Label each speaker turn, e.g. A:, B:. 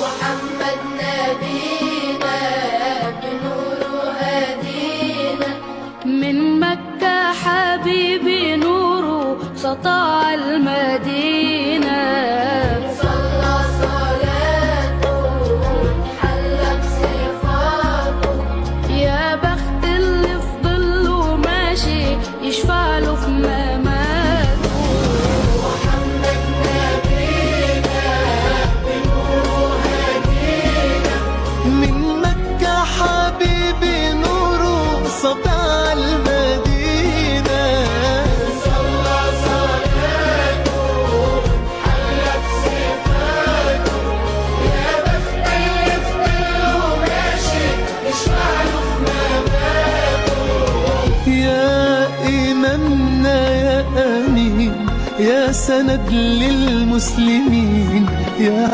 A: محمد نبينا بنور هدينا،
B: من مكة حبيبي نوره سطع المدينة.
A: صلى صلاته حلى بصفاته،
B: يا بخت اللي في ظله ماشي يشفع له في مماته.
A: محمد نبينا بنور هدينا،
C: من مكة حبيبي نوره سطع المدينة.
A: صلى صلاته حلى بصفاته، يا بخت اللي في ظله ماشي يشفع له في مماته.
C: يا إمامنا يا أمين، يا سند للمسلمين، يا